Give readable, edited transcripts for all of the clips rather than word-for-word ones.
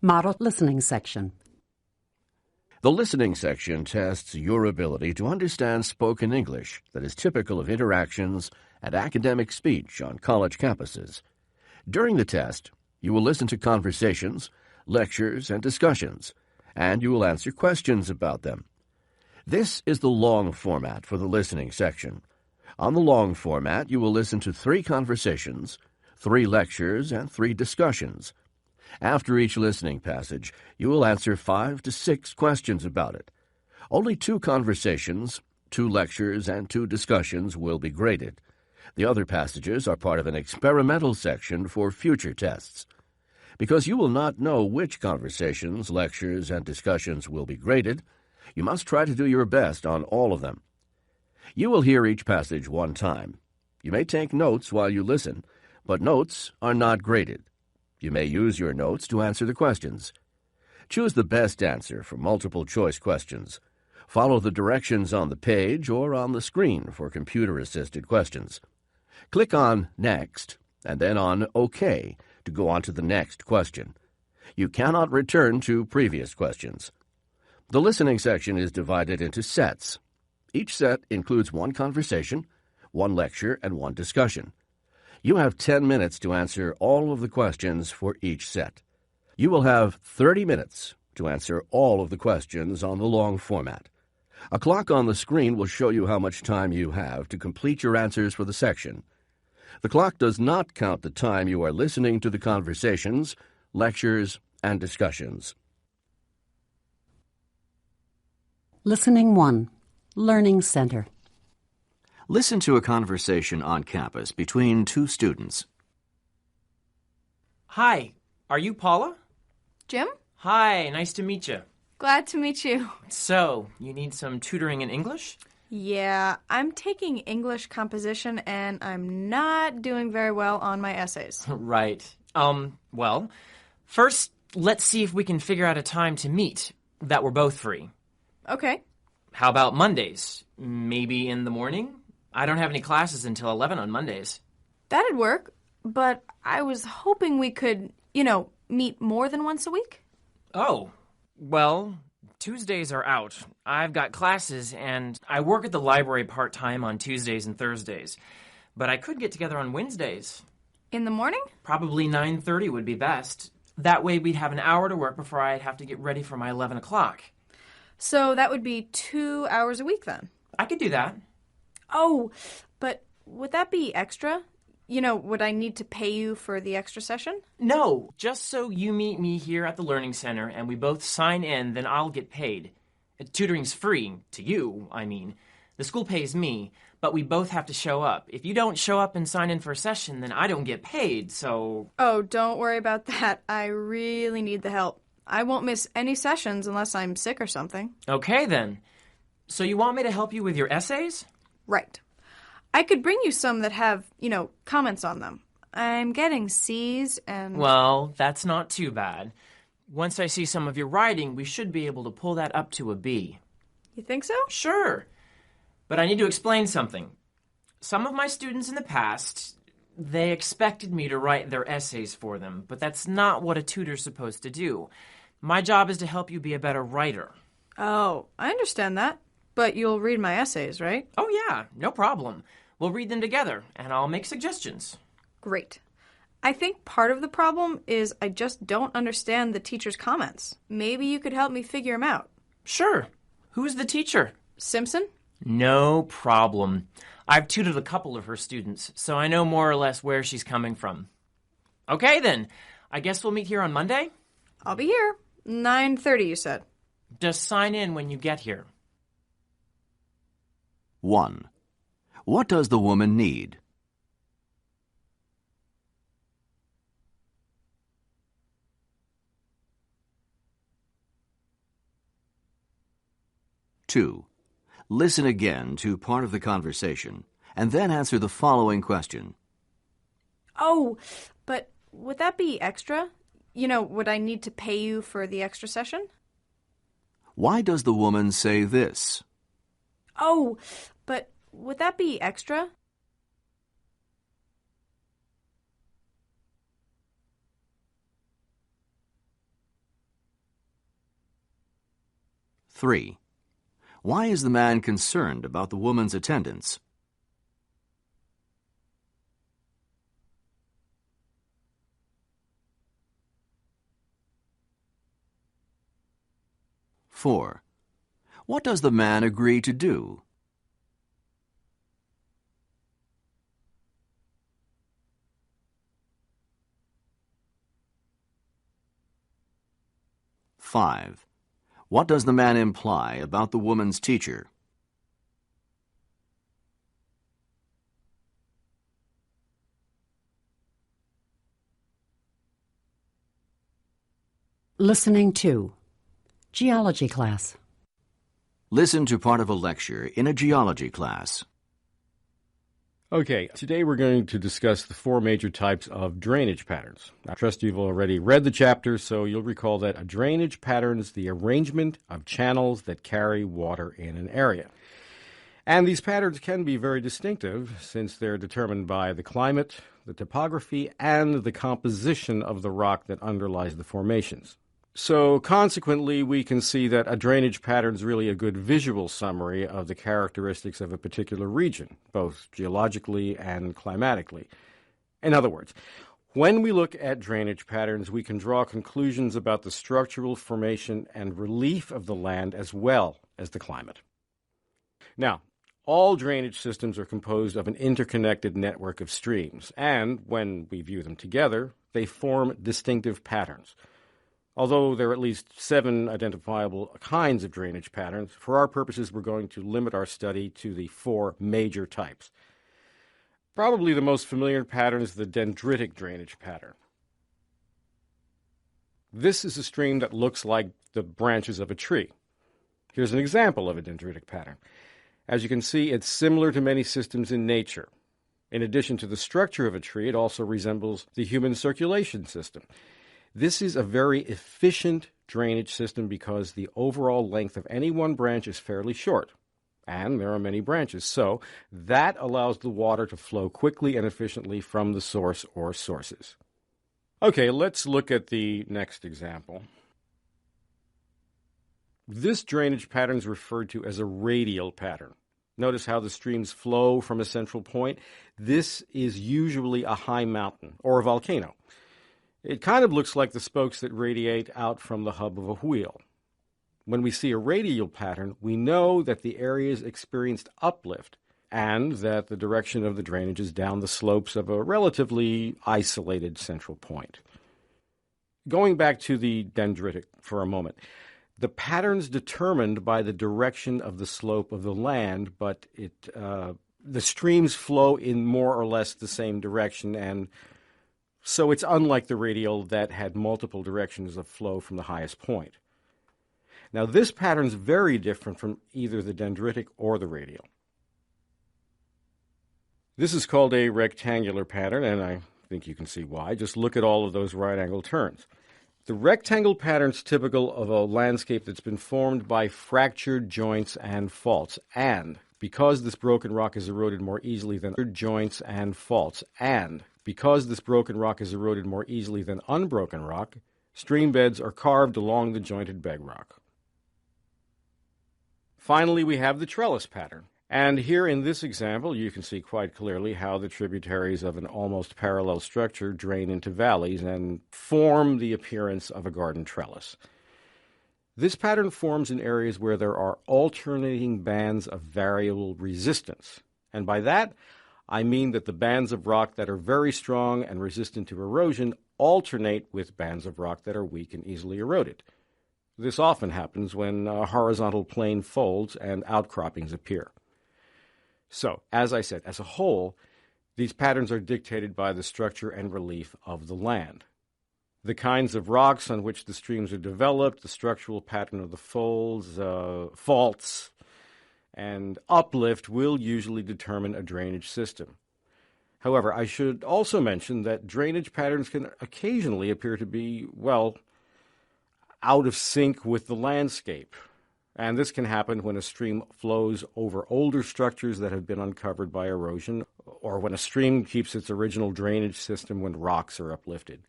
Model listening section. The listening section tests your ability to understand spoken English that is typical of interactions and academic speech on college campuses. During the test, you will listen to conversations, lectures, and discussions, and you will answer questions about them. This is the long format for the listening section. On the long format, you will listen to 3 conversations, 3 lectures, and 3 discussions. After each listening passage, you will answer 5 to 6 questions about it. Only 2 conversations, 2 lectures, and 2 discussions will be graded. The other passages are part of an experimental section for future tests. Because you will not know which conversations, lectures, and discussions will be graded, you must try to do your best on all of them. You will hear each passage one time. You may take notes while you listen, but notes are not graded. You may use your notes to answer the questions. Choose the best answer for multiple-choice questions. Follow the directions on the page or on the screen for computer-assisted questions. Click on Next and then on OK to go on to the next question. You cannot return to previous questions. The listening section is divided into sets. Each set includes 1 conversation, 1 lecture, and 1 discussion. You have 10 minutes to answer all of the questions for each set. You will have 30 minutes to answer all of the questions on the long format. A clock on the screen will show you how much time you have to complete your answers for the section. The clock does not count the time you are listening to the conversations, lectures, and discussions. Listening 1. Learning Center. Listen to a conversation on campus between 2 students. Hi, are you Paula? Jim? Hi, nice to meet you. Glad to meet you. So, you need some tutoring in English? Yeah, I'm taking English composition and I'm not doing very well on my essays. Right. Well, first, let's see if we can figure out a time to meet that we're both free. Okay. How about Mondays? Maybe in the morning? I don't have any classes until 11 on Mondays. That'd work, but I was hoping we could, meet more than once a week. Oh, well, Tuesdays are out. I've got classes, and I work at the library part-time on Tuesdays and Thursdays. But I could get together on Wednesdays. In the morning? Probably 9:30 would be best. That way we'd have an hour to work before I'd have to get ready for my 11 o'clock. So that would be 2 hours a week then? I could do that. Oh, but would that be extra? Would I need to pay you for the extra session? No, just so you meet me here at the Learning Center and we both sign in, then I'll get paid. Tutoring's free, to you, I mean. The school pays me, but we both have to show up. If you don't show up and sign in for a session, then I don't get paid, so... Oh, don't worry about that. I really need the help. I won't miss any sessions unless I'm sick or something. Okay, then. So you want me to help you with your essays? Right. I could bring you some that have, comments on them. I'm getting C's and... Well, that's not too bad. Once I see some of your writing, we should be able to pull that up to a B. You think so? Sure. But I need to explain something. Some of my students in the past, they expected me to write their essays for them, but that's not what a tutor's supposed to do. My job is to help you be a better writer. Oh, I understand that. But you'll read my essays, right? Oh, yeah, no problem. We'll read them together, and I'll make suggestions. Great. I think part of the problem is I just don't understand the teacher's comments. Maybe you could help me figure them out. Sure. Who's the teacher? Simpson? No problem. I've tutored a couple of her students, so I know more or less where she's coming from. Okay, then. I guess we'll meet here on Monday? I'll be here. 9:30, you said. Just sign in when you get here. 1. What does the woman need? 2. Listen again to part of the conversation and then answer the following question. Oh, but would that be extra? Would I need to pay you for the extra session? Why does the woman say this? Oh, but would that be extra? 3. Why is the man concerned about the woman's attendance? 4. What does the man agree to do? 5. What does the man imply about the woman's teacher? Listening 2. Geology class. Listen to part of a lecture in a geology class. Okay, today we're going to discuss the four major types of drainage patterns. I trust you've already read the chapter, so you'll recall that a drainage pattern is the arrangement of channels that carry water in an area. And these patterns can be very distinctive since they're determined by the climate, the topography, and the composition of the rock that underlies the formations. So consequently, we can see that a drainage pattern is really a good visual summary of the characteristics of a particular region, both geologically and climatically. In other words, when we look at drainage patterns, we can draw conclusions about the structural formation and relief of the land as well as the climate. Now, all drainage systems are composed of an interconnected network of streams, and when we view them together, they form distinctive patterns. Although there are at least 7 identifiable kinds of drainage patterns, for our purposes we're going to limit our study to the 4 major types. Probably the most familiar pattern is the dendritic drainage pattern. This is a stream that looks like the branches of a tree. Here's an example of a dendritic pattern. As you can see, it's similar to many systems in nature. In addition to the structure of a tree, it also resembles the human circulation system. This is a very efficient drainage system because the overall length of any one branch is fairly short, and there are many branches, so that allows the water to flow quickly and efficiently from the source or sources. Okay, let's look at the next example. This drainage pattern is referred to as a radial pattern. Notice how the streams flow from a central point. This is usually a high mountain or a volcano. It kind of looks like the spokes that radiate out from the hub of a wheel. When we see a radial pattern, we know that the areas experienced uplift and that the direction of the drainage is down the slopes of a relatively isolated central point. Going back to the dendritic for a moment, the pattern's determined by the direction of the slope of the land, but the streams flow in more or less the same direction, and so it's unlike the radial that had multiple directions of flow from the highest point. Now, this pattern is very different from either the dendritic or the radial. This is called a rectangular pattern, and I think you can see why. Just look at all of those right-angle turns. The rectangle pattern is typical of a landscape that's been formed by fractured joints and faults, and because this broken rock is eroded more easily than joints and faults, and because this broken rock is eroded more easily than unbroken rock, stream beds are carved along the jointed bedrock. Finally, we have the trellis pattern. And here in this example, you can see quite clearly how the tributaries of an almost parallel structure drain into valleys and form the appearance of a garden trellis. This pattern forms in areas where there are alternating bands of variable resistance. And by that, I mean that the bands of rock that are very strong and resistant to erosion alternate with bands of rock that are weak and easily eroded. This often happens when a horizontal plane folds and outcroppings appear. So, as I said, as a whole, these patterns are dictated by the structure and relief of the land. The kinds of rocks on which the streams are developed, the structural pattern of the folds, faults, and uplift will usually determine a drainage system. However, I should also mention that drainage patterns can occasionally appear to be, out of sync with the landscape. And this can happen when a stream flows over older structures that have been uncovered by erosion, or when a stream keeps its original drainage system when rocks are uplifted.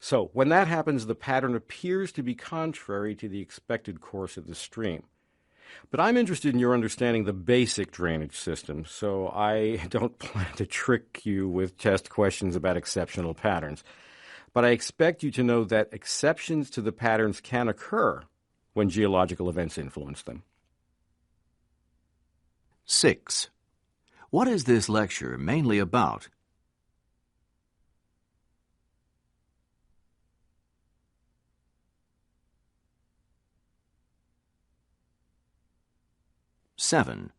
So when that happens, the pattern appears to be contrary to the expected course of the stream. But I'm interested in your understanding the basic drainage system, so I don't plan to trick you with test questions about exceptional patterns. But I expect you to know that exceptions to the patterns can occur when geological events influence them. 6. What is this lecture mainly about? Seven.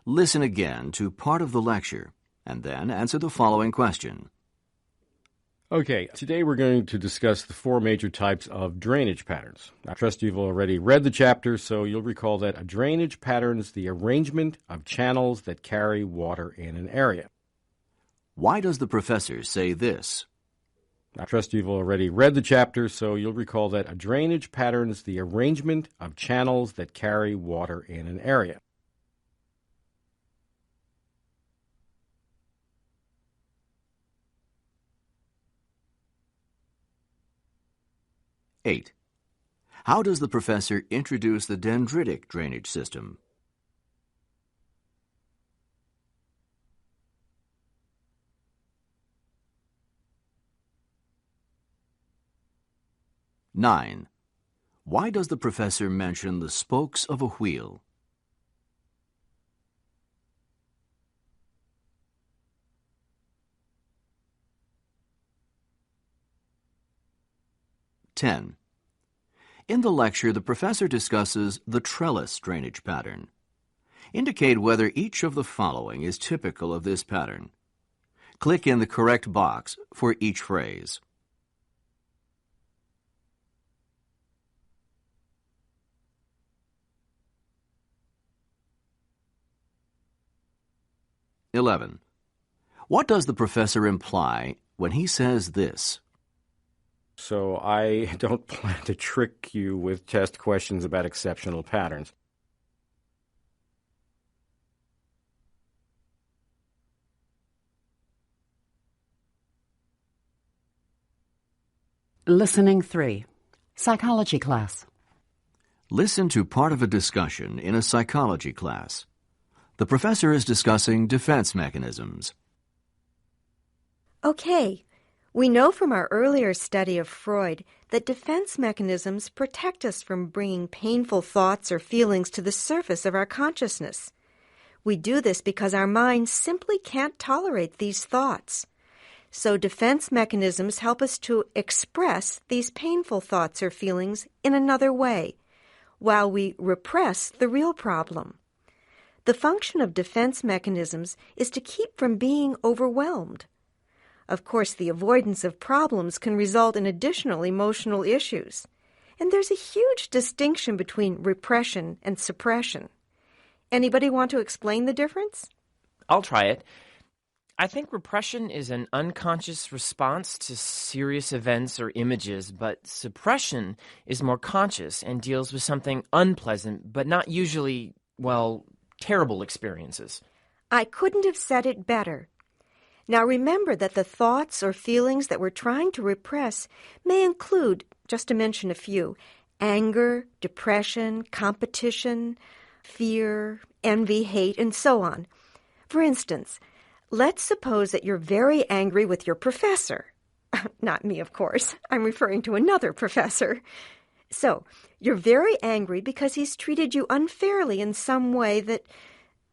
Listen again to part of the lecture and then answer the following question. Okay, today we're going to discuss the four major types of drainage patterns. I trust you've already read the chapter, so you'll recall that a drainage pattern is the arrangement of channels that carry water in an area. Why does the professor say this? I trust you've already read the chapter, so you'll recall that a drainage pattern is the arrangement of channels that carry water in an area. Eight. How does the professor introduce the dendritic drainage system? Nine. Why does the professor mention the spokes of a wheel? 10. In the lecture, the professor discusses the trellis drainage pattern. Indicate whether each of the following is typical of this pattern. Click in the correct box for each phrase. (11) What does the professor imply when he says this? So I don't plan to trick you with test questions about exceptional patterns. Listening 3. Psychology class. Listen to part of a discussion in a psychology class. The professor is discussing defense mechanisms. Okay, we know from our earlier study of Freud that defense mechanisms protect us from bringing painful thoughts or feelings to the surface of our consciousness. We do this because our minds simply can't tolerate these thoughts. So defense mechanisms help us to express these painful thoughts or feelings in another way, while we repress the real problem. The function of defense mechanisms is to keep from being overwhelmed. Of course, the avoidance of problems can result in additional emotional issues. And there's a huge distinction between repression and suppression. Anybody want to explain the difference? I'll try it. I think repression is an unconscious response to serious events or images, but suppression is more conscious and deals with something unpleasant, but not usually, terrible experiences. I couldn't have said it better. Now remember that the thoughts or feelings that we're trying to repress may include, just to mention a few, anger, depression, competition, fear, envy, hate, and so on. For instance, let's suppose that you're very angry with your professor. Not me, of course. I'm referring to another professor. So, you're very angry because he's treated you unfairly in some way that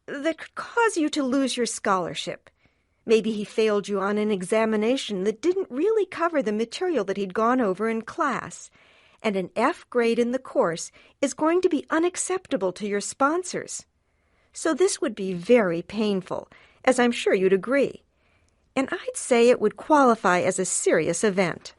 could cause you to lose your scholarship. Maybe he failed you on an examination that didn't really cover the material that he'd gone over in class, and an F grade in the course is going to be unacceptable to your sponsors. So this would be very painful, as I'm sure you'd agree. And I'd say it would qualify as a serious event.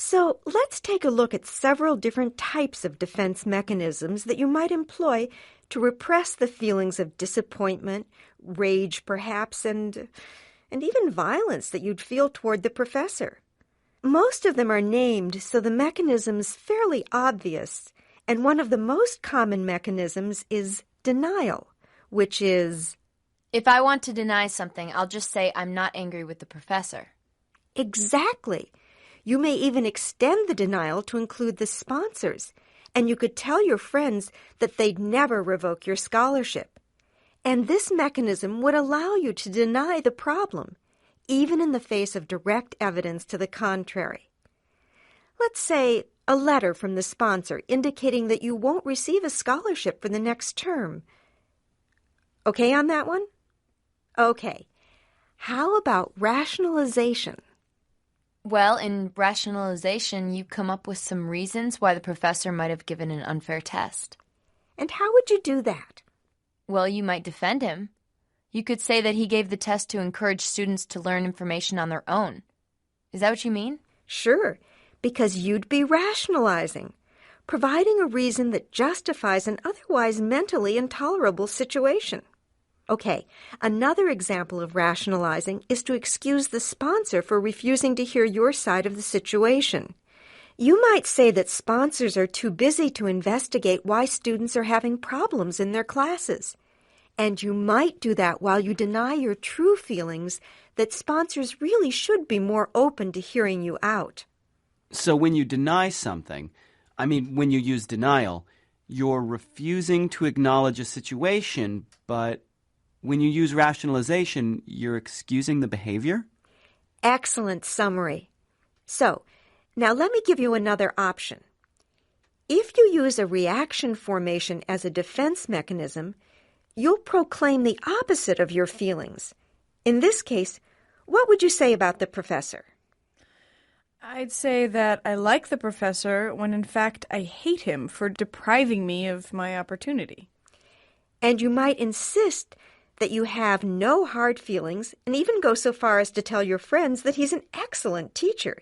So let's take a look at several different types of defense mechanisms that you might employ to repress the feelings of disappointment, rage perhaps, and even violence that you'd feel toward the professor. Most of them are named, so the mechanism's fairly obvious, and one of the most common mechanisms is denial, which is... If I want to deny something, I'll just say I'm not angry with the professor. Exactly. You may even extend the denial to include the sponsors, and you could tell your friends that they'd never revoke your scholarship. And this mechanism would allow you to deny the problem, even in the face of direct evidence to the contrary. Let's say a letter from the sponsor indicating that you won't receive a scholarship for the next term. Okay on that one? Okay. How about rationalization? Well, in rationalization, you come up with some reasons why the professor might have given an unfair test. And how would you do that? Well, you might defend him. You could say that he gave the test to encourage students to learn information on their own. Is that what you mean? Sure, because you'd be rationalizing, providing a reason that justifies an otherwise mentally intolerable situation. Okay, another example of rationalizing is to excuse the sponsor for refusing to hear your side of the situation. You might say that sponsors are too busy to investigate why students are having problems in their classes. And you might do that while you deny your true feelings that sponsors really should be more open to hearing you out. So when you deny something, when you use denial, you're refusing to acknowledge a situation, but when you use rationalization, you're excusing the behavior? Excellent summary. So, now let me give you another option. If you use a reaction formation as a defense mechanism, you'll proclaim the opposite of your feelings. In this case, what would you say about the professor? I'd say that I like the professor when in fact I hate him for depriving me of my opportunity. And you might insist that you have no hard feelings and even go so far as to tell your friends that he's an excellent teacher.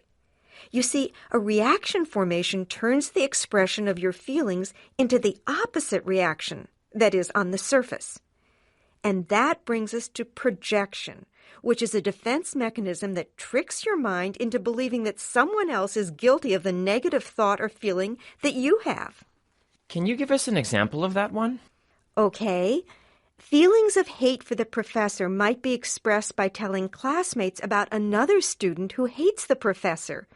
You see, a reaction formation turns the expression of your feelings into the opposite reaction, that is, on the surface. And that brings us to projection, which is a defense mechanism that tricks your mind into believing that someone else is guilty of the negative thought or feeling that you have. Can you give us an example of that one? Okay. Feelings of hate for the professor might be expressed by telling classmates about another student who hates the professor,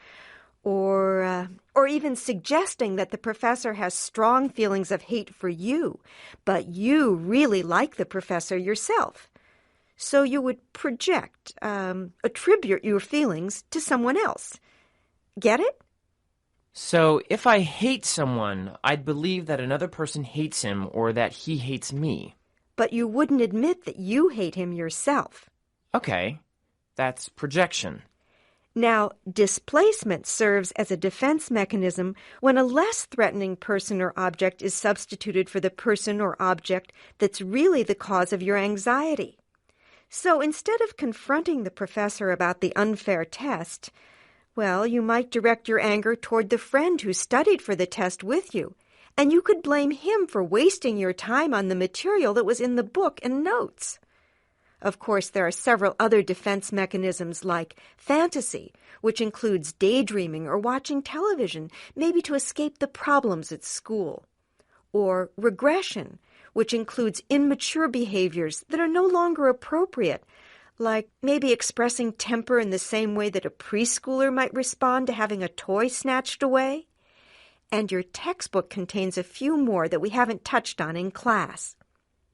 or even suggesting that the professor has strong feelings of hate for you, but you really like the professor yourself. So you would project, attribute your feelings to someone else. Get it? So if I hate someone, I'd believe that another person hates him or that he hates me. But you wouldn't admit that you hate him yourself. Okay, that's projection. Now, displacement serves as a defense mechanism when a less threatening person or object is substituted for the person or object that's really the cause of your anxiety. So instead of confronting the professor about the unfair test, well, you might direct your anger toward the friend who studied for the test with you, and you could blame him for wasting your time on the material that was in the book and notes. Of course, there are several other defense mechanisms like fantasy, which includes daydreaming or watching television, maybe to escape the problems at school. Or regression, which includes immature behaviors that are no longer appropriate, like maybe expressing temper in the same way that a preschooler might respond to having a toy snatched away. And your textbook contains a few more that we haven't touched on in class.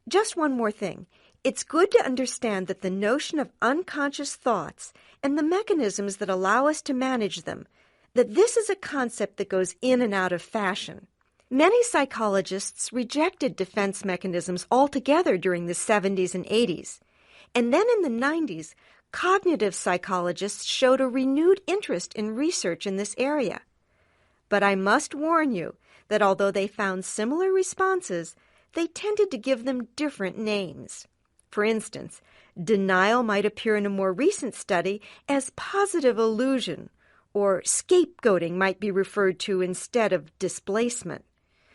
Just one more thing. It's good to understand that the notion of unconscious thoughts and the mechanisms that allow us to manage them, that this is a concept that goes in and out of fashion. Many psychologists rejected defense mechanisms altogether during the 70s and 80s. And then in the 90s, cognitive psychologists showed a renewed interest in research in this area. But I must warn you that although they found similar responses, they tended to give them different names. For instance, denial might appear in a more recent study as positive illusion, or scapegoating might be referred to instead of displacement.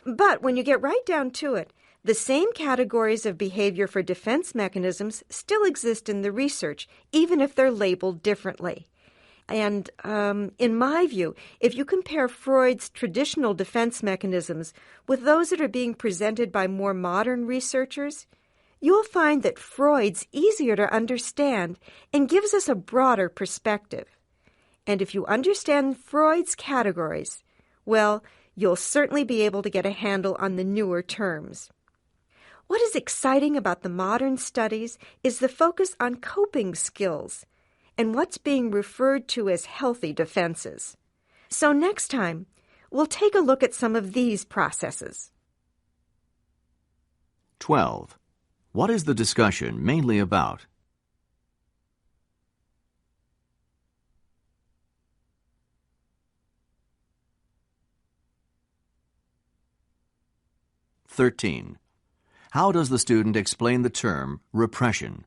But when you get right down to it, the same categories of behavior for defense mechanisms still exist in the research, even if they're labeled differently. And in my view, if you compare Freud's traditional defense mechanisms with those that are being presented by more modern researchers, you'll find that Freud's easier to understand and gives us a broader perspective. And if you understand Freud's categories, well, you'll certainly be able to get a handle on the newer terms. What is exciting about the modern studies is the focus on coping skills and what's being referred to as healthy defenses. So next time, we'll take a look at some of these processes. 12. What is the discussion mainly about? (13) How does the student explain the term repression?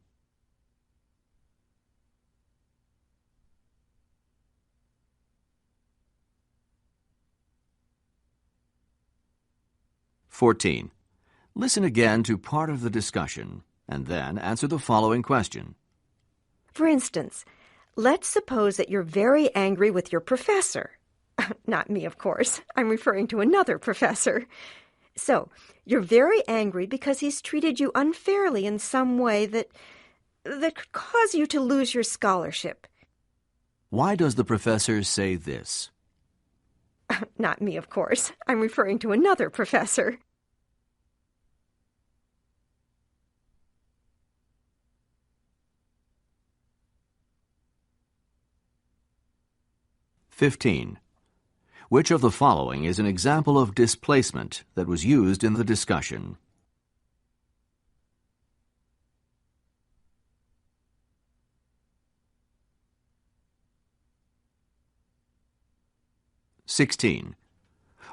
14. Listen again to part of the discussion and then answer the following question. For instance, let's suppose that you're very angry with your professor. Not me, of course. I'm referring to another professor. So, you're very angry because he's treated you unfairly in some way that could cause you to lose your scholarship. Why does the professor say this? Not me, of course. I'm referring to another professor. (15) Which of the following is an example of displacement that was used in the discussion? (16)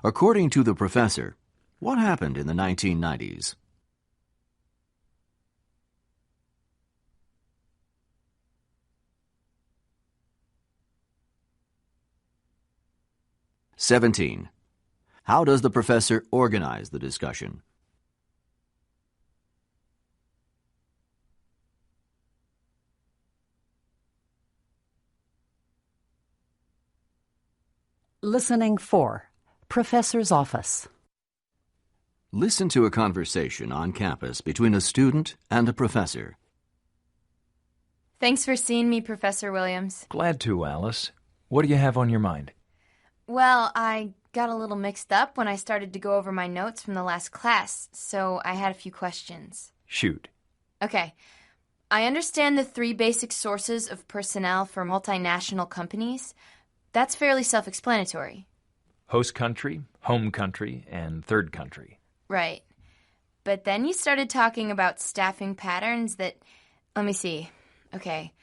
According to the professor, what happened in the 1990s? (17) How does the professor organize the discussion? Listening 4. Professor's Office. Listen to a conversation on campus between a student and a professor. Thanks for seeing me, Professor Williams. Glad to, Alice. What do you have on your mind? Well, I got a little mixed up when I started to go over my notes from the last class, so I had a few questions. Shoot. Okay. I understand the 3 basic sources of personnel for multinational companies. That's fairly self-explanatory. Host country, home country, and third country. Right. But then you started talking about staffing patterns that... Let me see. Okay.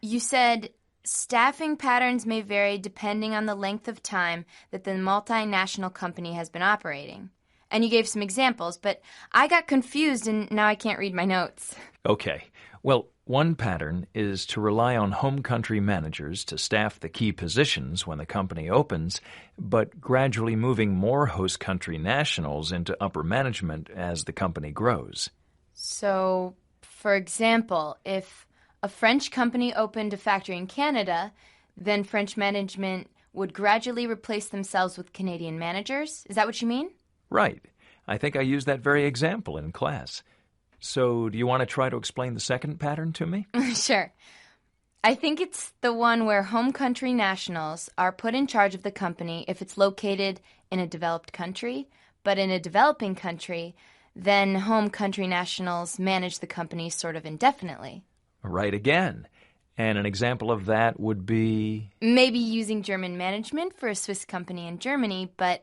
You said staffing patterns may vary depending on the length of time that the multinational company has been operating. And you gave some examples, but I got confused and now I can't read my notes. Okay. Well, one pattern is to rely on home country managers to staff the key positions when the company opens, but gradually moving more host country nationals into upper management as the company grows. So, for example, if a French company opened a factory in Canada, then French management would gradually replace themselves with Canadian managers? Is that what you mean? Right. I think I used that very example in class. So, do you want to try to explain the second pattern to me? Sure. I think it's the one where home country nationals are put in charge of the company if it's located in a developed country, but in a developing country, then home country nationals manage the company sort of indefinitely. Right again. And an example of that would be... Maybe using German management for a Swiss company in Germany, but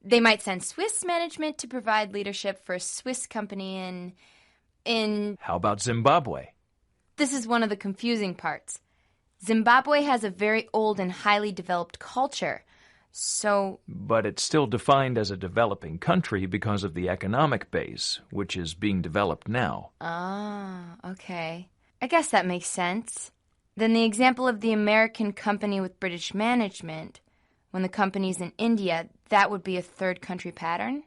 they might send Swiss management to provide leadership for a Swiss company in... How about Zimbabwe? This is one of the confusing parts. Zimbabwe has a very old and highly developed culture, so... But it's still defined as a developing country because of the economic base, which is being developed now. Ah, okay. I guess that makes sense. Then the example of the American company with British management, when the company's in India, that would be a third country pattern?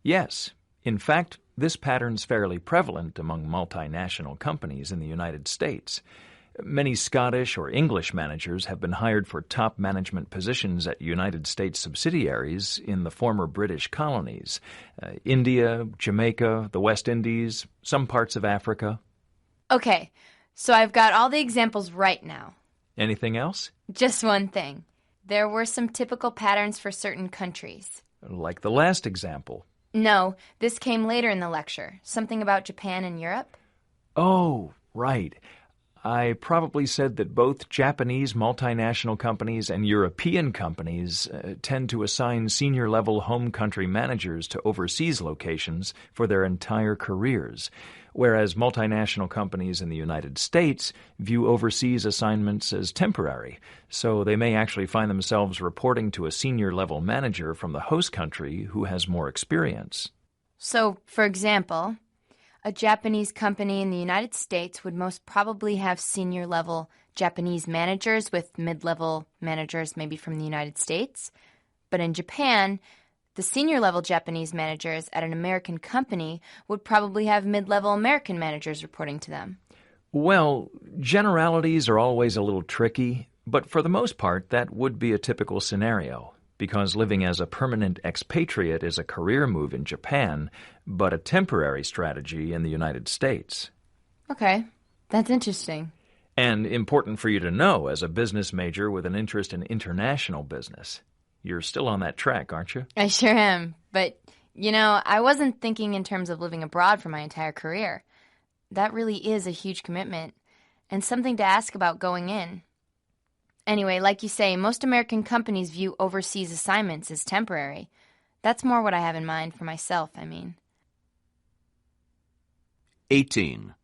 Yes. In fact, this pattern's fairly prevalent among multinational companies in the United States. Many Scottish or English managers have been hired for top management positions at United States subsidiaries in the former British colonies. India, Jamaica, the West Indies, some parts of Africa. Okay, so I've got all the examples right now. Anything else? Just one thing. There were some typical patterns for certain countries. Like the last example. No, this came later in the lecture. Something about Japan and Europe. Oh, right. I probably said that both Japanese multinational companies and European companies tend to assign senior-level home country managers to overseas locations for their entire careers, whereas multinational companies in the United States view overseas assignments as temporary, so they may actually find themselves reporting to a senior-level manager from the host country who has more experience. So, for example, a Japanese company in the United States would most probably have senior-level Japanese managers with mid-level managers maybe from the United States. But in Japan, the senior-level Japanese managers at an American company would probably have mid-level American managers reporting to them. Well, generalities are always a little tricky, but for the most part, that would be a typical scenario, because living as a permanent expatriate is a career move in Japan, but a temporary strategy in the United States. Okay, that's interesting. And important for you to know as a business major with an interest in international business. You're still on that track, aren't you? I sure am. But, I wasn't thinking in terms of living abroad for my entire career. That really is a huge commitment, and something to ask about going in. Anyway, like you say, most American companies view overseas assignments as temporary. That's more what I have in mind for myself, I mean. 18.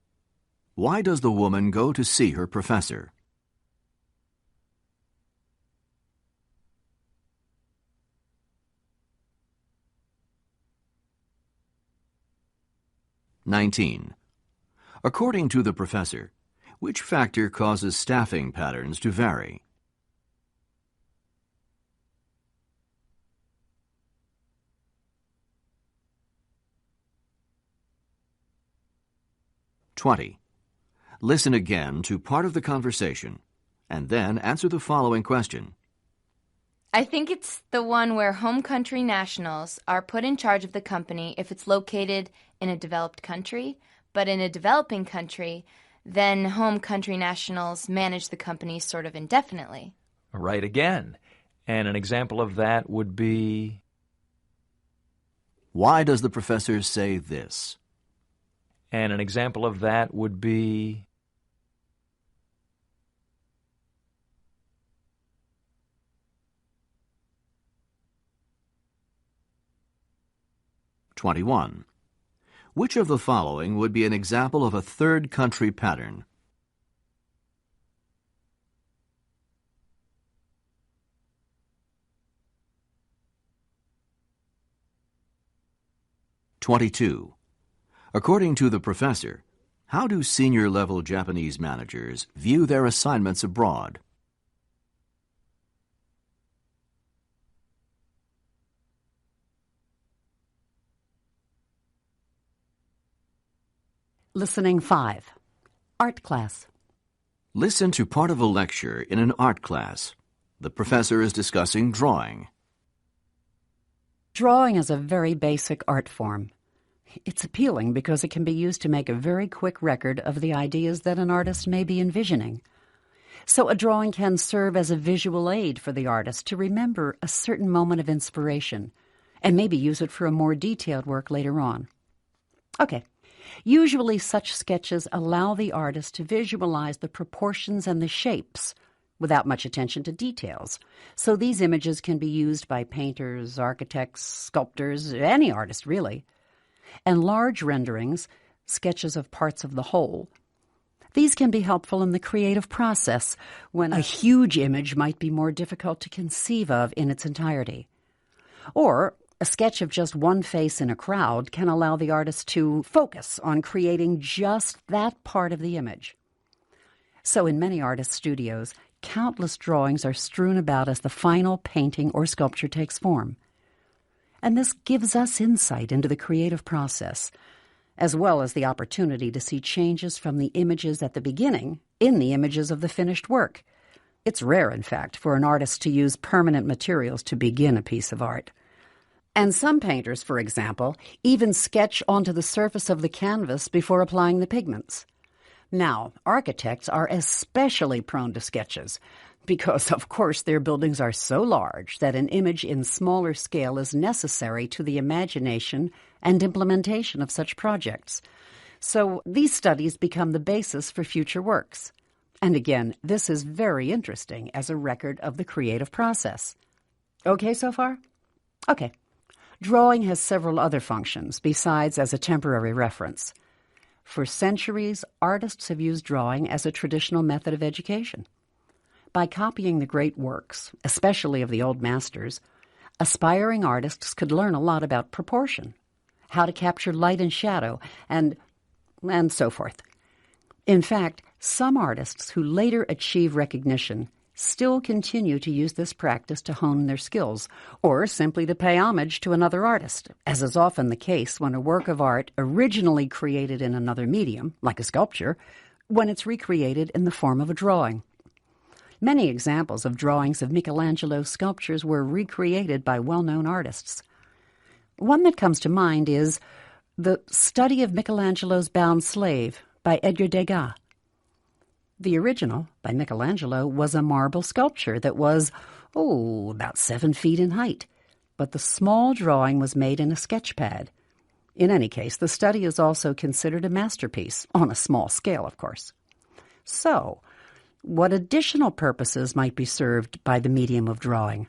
Why does the woman go to see her professor? (19) According to the professor, which factor causes staffing patterns to vary? 20. Listen again to part of the conversation, and then answer the following question. I think it's the one where home country nationals are put in charge of the company if it's located in a developed country, but in a developing country, then home country nationals manage the company sort of indefinitely. Right again. And an example of that would be... Why does the professor say this? And an example of that would be... (21) Which of the following would be an example of a third country pattern? (22) According to the professor, how do senior-level Japanese managers view their assignments abroad? Listening 5. Art class. Listen to part of a lecture in an art class. The professor is discussing drawing. Drawing is a very basic art form. It's appealing because it can be used to make a very quick record of the ideas that an artist may be envisioning. So a drawing can serve as a visual aid for the artist to remember a certain moment of inspiration and maybe use it for a more detailed work later on. Okay. Usually such sketches allow the artist to visualize the proportions and the shapes without much attention to details. So these images can be used by painters, architects, sculptors, any artist really. And large renderings, sketches of parts of the whole, these can be helpful in the creative process when a huge image might be more difficult to conceive of in its entirety. Or a sketch of just one face in a crowd can allow the artist to focus on creating just that part of the image. So in many artist studios, countless drawings are strewn about as the final painting or sculpture takes form. And this gives us insight into the creative process, as well as the opportunity to see changes from the images at the beginning in the images of the finished work. It's rare, in fact, for an artist to use permanent materials to begin a piece of art. And some painters, for example, even sketch onto the surface of the canvas before applying the pigments. Now, architects are especially prone to sketches because, of course, their buildings are so large that an image in smaller scale is necessary to the imagination and implementation of such projects. So these studies become the basis for future works. And again, this is very interesting as a record of the creative process. Okay so far? Okay. Drawing has several other functions besides as a temporary reference. For centuries, artists have used drawing as a traditional method of education. By copying the great works, especially of the old masters, aspiring artists could learn a lot about proportion, how to capture light and shadow, and so forth. In fact, some artists who later achieve recognition still continue to use this practice to hone their skills, or simply to pay homage to another artist, as is often the case when a work of art originally created in another medium, like a sculpture, when it's recreated in the form of a drawing. Many examples of drawings of Michelangelo's sculptures were recreated by well-known artists. One that comes to mind is The Study of Michelangelo's Bound Slave by Edgar Degas. The original, by Michelangelo, was a marble sculpture that was, about 7 feet in height, but the small drawing was made in a sketch pad. In any case, the study is also considered a masterpiece, on a small scale, of course. So, what additional purposes might be served by the medium of drawing?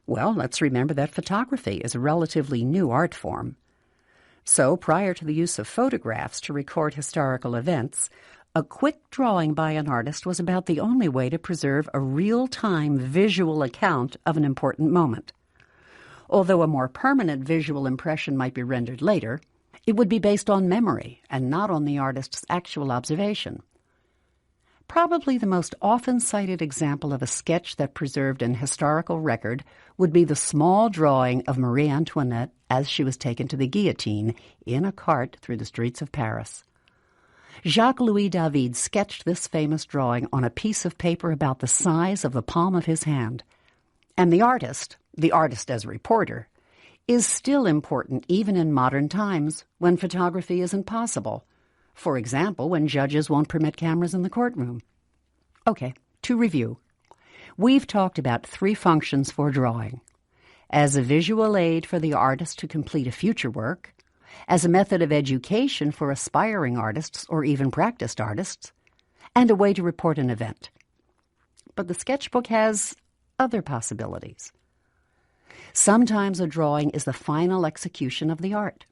Well, let's remember that photography is a relatively new art form. So, prior to the use of photographs to record historical events, a quick drawing by an artist was about the only way to preserve a real-time visual account of an important moment. Although a more permanent visual impression might be rendered later, it would be based on memory and not on the artist's actual observation. Probably the most often cited example of a sketch that preserved an historical record would be the small drawing of Marie Antoinette as she was taken to the guillotine in a cart through the streets of Paris. Jacques-Louis David sketched this famous drawing on a piece of paper about the size of the palm of his hand. And the artist as a reporter, is still important even in modern times when photography isn't possible. For example, when judges won't permit cameras in the courtroom. Okay, to review. We've talked about 3 functions for drawing: as a visual aid for the artist to complete a future work, as a method of education for aspiring artists or even practiced artists, and a way to report an event. But the sketchbook has other possibilities. Sometimes a drawing is the final execution of the art.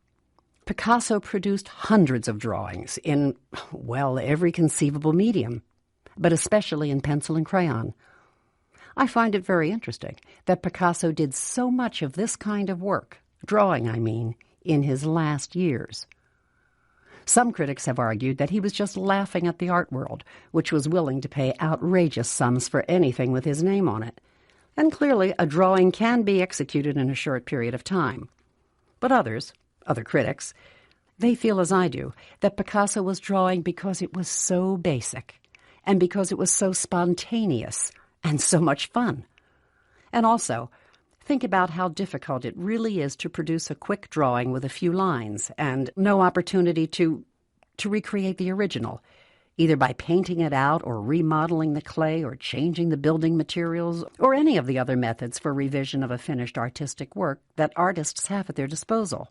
Picasso produced hundreds of drawings in, every conceivable medium, but especially in pencil and crayon. I find it very interesting that Picasso did so much of this kind of work, drawing, in his last years. Some critics have argued that he was just laughing at the art world, which was willing to pay outrageous sums for anything with his name on it. And clearly, a drawing can be executed in a short period of time. But other critics, they feel as I do, that Picasso was drawing because it was so basic, and because it was so spontaneous, and so much fun. And also, think about how difficult it really is to produce a quick drawing with a few lines, and no opportunity to recreate the original, either by painting it out or remodeling the clay or changing the building materials, or any of the other methods for revision of a finished artistic work that artists have at their disposal.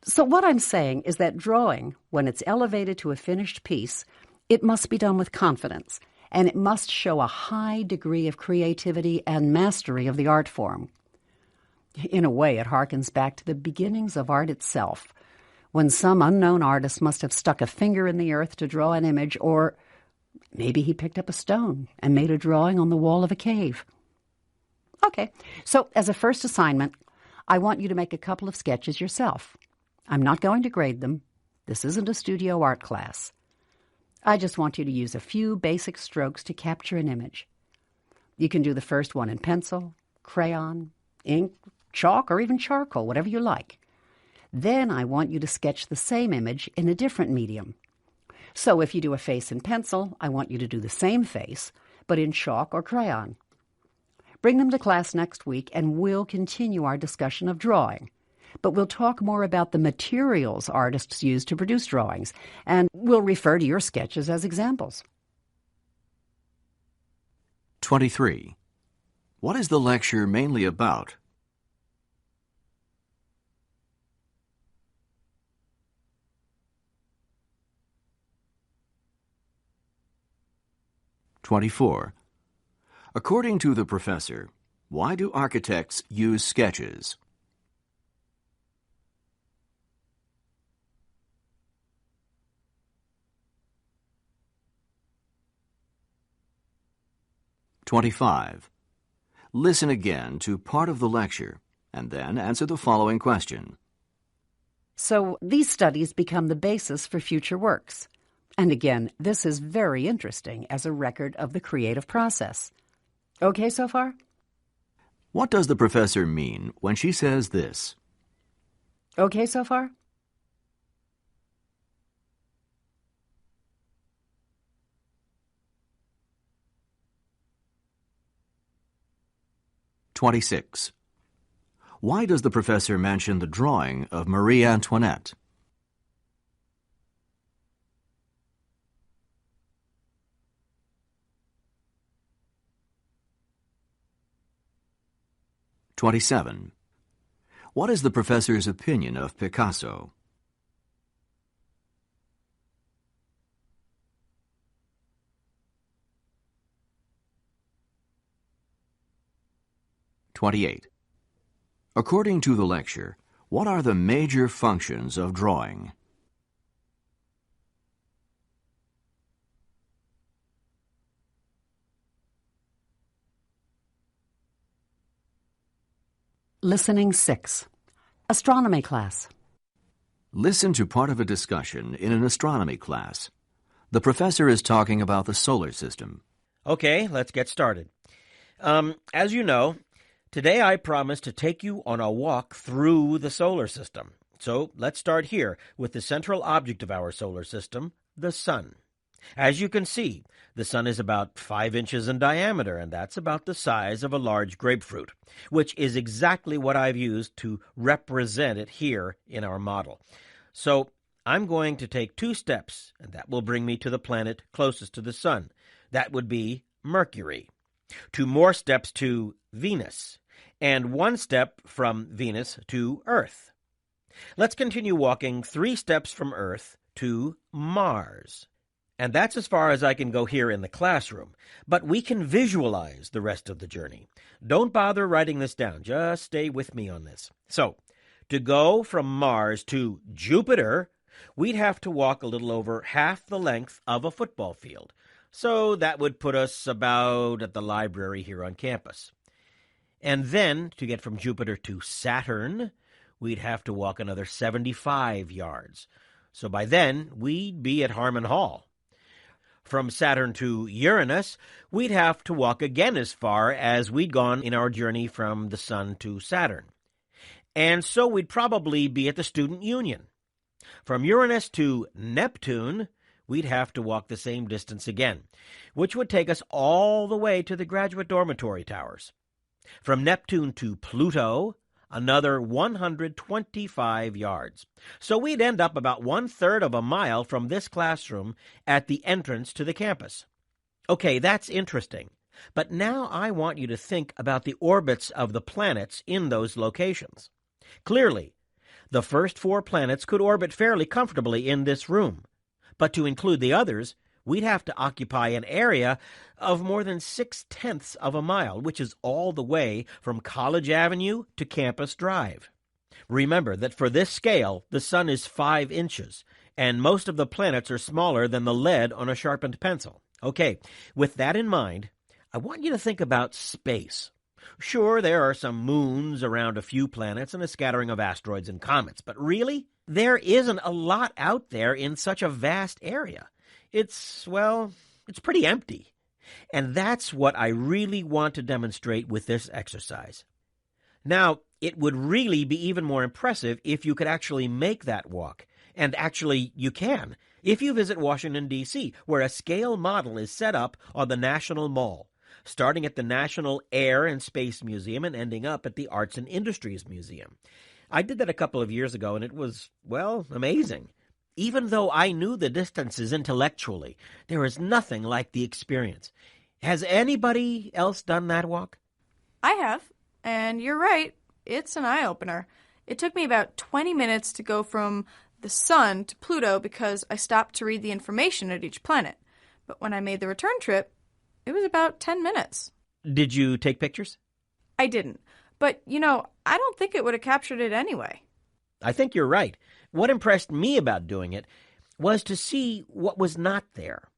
So what I'm saying is that drawing, when it's elevated to a finished piece, it must be done with confidence, and it must show a high degree of creativity and mastery of the art form. In a way, it harkens back to the beginnings of art itself, when some unknown artist must have stuck a finger in the earth to draw an image, or maybe he picked up a stone and made a drawing on the wall of a cave. Okay, so as a first assignment, I want you to make a couple of sketches yourself. I'm not going to grade them. This isn't a studio art class. I just want you to use a few basic strokes to capture an image. You can do the first one in pencil, crayon, ink, chalk, or even charcoal, whatever you like. Then I want you to sketch the same image in a different medium. So if you do a face in pencil, I want you to do the same face, but in chalk or crayon. Bring them to class next week, and we'll continue our discussion of drawing. but we'll talk more about the materials artists use to produce drawings, and we'll refer to your sketches as examples. 23. What is the lecture mainly about? (24) According to the professor, why do architects use sketches? (25) Listen again to part of the lecture and then answer the following question. So these studies become the basis for future works. And again, this is very interesting as a record of the creative process. Okay so far? What does the professor mean when she says this? Okay so far? (26) Why does the professor mention the drawing of Marie Antoinette? (27) What is the professor's opinion of Picasso? (28) According to the lecture, what are the major functions of drawing? Listening 6. Astronomy class. Listen to part of a discussion in an astronomy class. The professor is talking about the solar system. Okay, let's get started. As you know, today I promised to take you on a walk through the solar system. So let's start here with the central object of our solar system, the Sun. As you can see, the Sun is about 5 inches in diameter, and that's about the size of a large grapefruit, which is exactly what I've used to represent it here in our model. So I'm going to take 2 steps, and that will bring me to the planet closest to the Sun. That would be Mercury. 2 more steps to Venus, and 1 step from Venus to Earth. Let's continue walking 3 steps from Earth to Mars. And that's as far as I can go here in the classroom. But we can visualize the rest of the journey. Don't bother writing this down. Just stay with me on this. So, to go from Mars to Jupiter, we'd have to walk a little over half the length of a football field. So that would put us about at the library here on campus. And then, to get from Jupiter to Saturn, we'd have to walk another 75 yards. So by then, we'd be at Harmon Hall. From Saturn to Uranus, we'd have to walk again as far as we'd gone in our journey from the Sun to Saturn. And so we'd probably be at the Student Union. From Uranus to Neptune, we'd have to walk the same distance again, which would take us all the way to the graduate dormitory towers. From Neptune to Pluto, another 125 yards. So we'd end up about 1/3 of a mile from this classroom at the entrance to the campus. Okay, that's interesting. But now I want you to think about the orbits of the planets in those locations. Clearly, the first 4 planets could orbit fairly comfortably in this room. But to include the others, we'd have to occupy an area of more than 6/10 of a mile, which is all the way from College Avenue to Campus Drive. Remember that for this scale, the Sun is 5 inches, and most of the planets are smaller than the lead on a sharpened pencil. Okay, with that in mind, I want you to think about space. Sure, there are some moons around a few planets and a scattering of asteroids and comets, but really, there isn't a lot out there in such a vast area. It's pretty empty. And that's what I really want to demonstrate with this exercise. Now, it would really be even more impressive if you could actually make that walk. And actually, you can, if you visit Washington, D.C., where a scale model is set up on the National Mall, starting at the National Air and Space Museum and ending up at the Arts and Industries Museum. I did that a couple of years ago, and it was, well, amazing. Even though I knew the distances intellectually, there is nothing like the experience. Has anybody else done that walk? I have, and you're right, it's an eye-opener. It took me about 20 minutes to go from the sun to Pluto because I stopped to read the information at each planet. But when I made the return trip, it was about 10 minutes. Did you take pictures? I didn't. But, I don't think it would have captured it anyway. I think you're right. What impressed me about doing it was to see what was not there.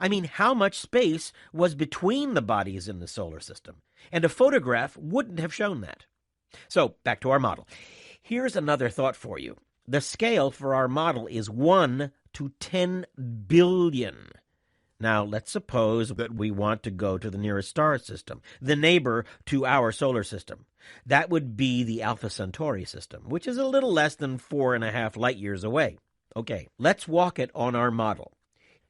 I mean, how much space was between the bodies in the solar system. And a photograph wouldn't have shown that. So, back to our model. Here's another thought for you. The scale for our model is 1 to 10 billion. Now, let's suppose that we want to go to the nearest star system, the neighbor to our solar system. That would be the Alpha Centauri system, which is a little less than 4.5 light years away. Okay, let's walk it on our model.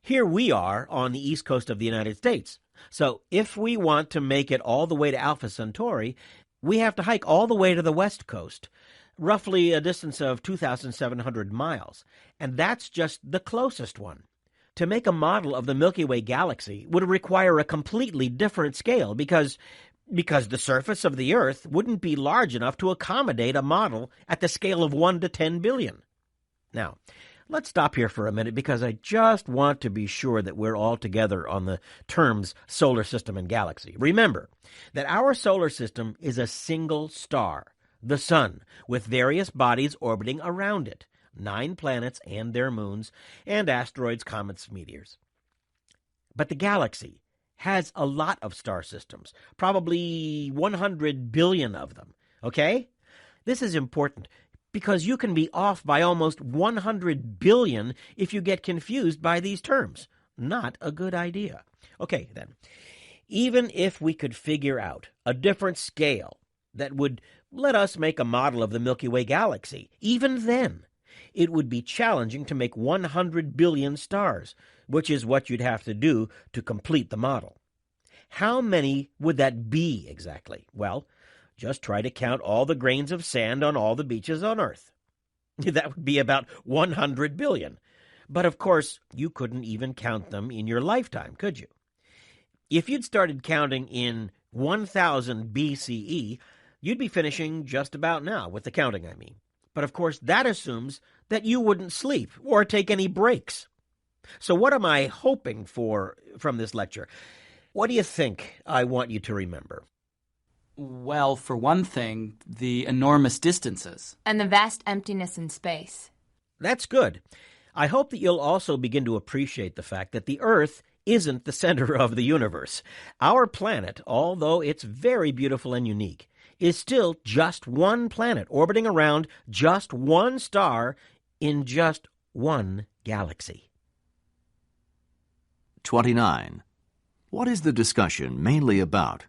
Here we are on the east coast of the United States. So if we want to make it all the way to Alpha Centauri, we have to hike all the way to the west coast, roughly a distance of 2,700 miles. And that's just the closest one. To make a model of the Milky Way galaxy would require a completely different scale because the surface of the Earth wouldn't be large enough to accommodate a model at the scale of 1 to 10 billion. Now, let's stop here for a minute because I just want to be sure that we're all together on the terms solar system and galaxy. Remember that our solar system is a single star, the Sun, with various bodies orbiting around it. 9 planets and their moons, and asteroids, comets, meteors. But the galaxy has a lot of star systems, probably 100 billion of them, okay? This is important because you can be off by almost 100 billion if you get confused by these terms. Not a good idea. Okay, then. Even if we could figure out a different scale that would let us make a model of the Milky Way galaxy, even then, it would be challenging to make 100 billion stars, which is what you'd have to do to complete the model. How many would that be exactly? Well, just try to count all the grains of sand on all the beaches on Earth. That would be about 100 billion. But of course, you couldn't even count them in your lifetime, could you? If you'd started counting in 1000 BCE, you'd be finishing just about now, with the counting, I mean. But of course, that assumes that you wouldn't sleep or take any breaks. So what am I hoping for from this lecture? What do you think I want you to remember? Well, for one thing, the enormous distances. And the vast emptiness in space. That's good. I hope that you'll also begin to appreciate the fact that the Earth isn't the center of the universe. Our planet, although it's very beautiful and unique, is still just one planet orbiting around just one star in just one galaxy. 29. What is the discussion mainly about?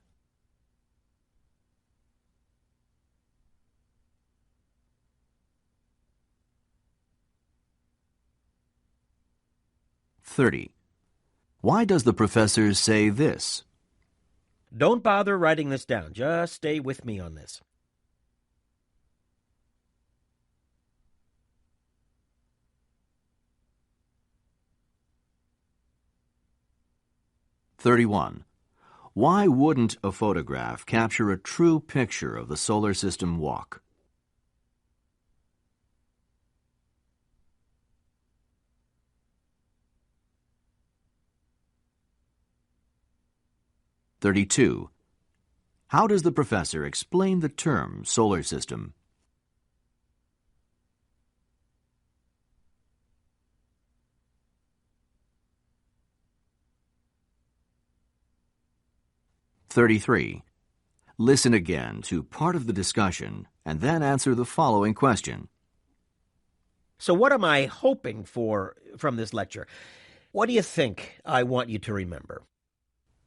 "30. Why does the professor say this?" Don't bother writing this down. Just stay with me on this. "31. Why wouldn't a photograph capture a true picture of the solar system walk? "32. How does the professor explain the term solar system? "33. Listen again to part of the discussion and then answer the following question. So what am I hoping for from this lecture? What do you think I want you to remember?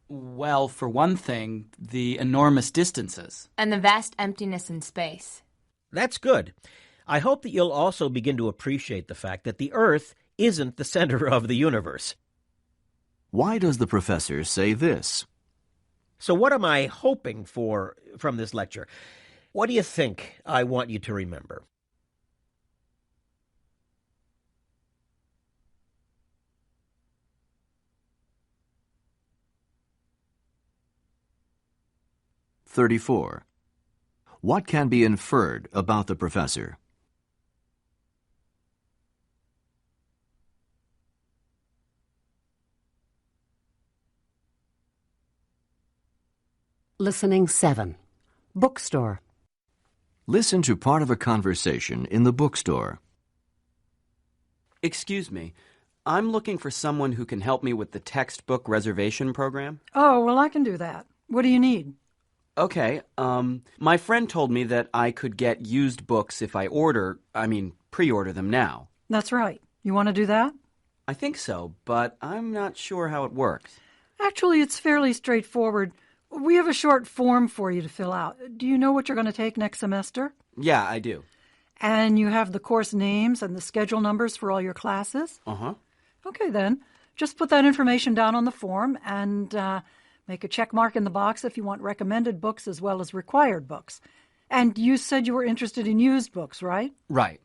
Well, for one thing, the enormous distances. And the vast emptiness in space. That's good. I hope that you'll also begin to appreciate the fact that the Earth isn't the center of the universe. Why does the professor say this? So what am I hoping for from this lecture? What do you think I want you to remember? 34. What can be inferred about the professor? Listening 7. Bookstore. Listen to part of a conversation in the bookstore. Excuse me. I'm looking for someone who can help me with the textbook reservation program. Oh, well, I can do that. What do you need? Okay, my friend told me that I could get used books if I pre-order them now. That's right. You want to do that? I think so, but I'm not sure how it works. Actually, it's fairly straightforward. We have a short form for you to fill out. Do you know what you're going to take next semester? Yeah, I do. And you have the course names and the schedule numbers for all your classes? Uh-huh. Okay, then. Just put that information down on the form and make a check mark in the box if you want recommended books as well as required books. And you said you were interested in used books, right? Right.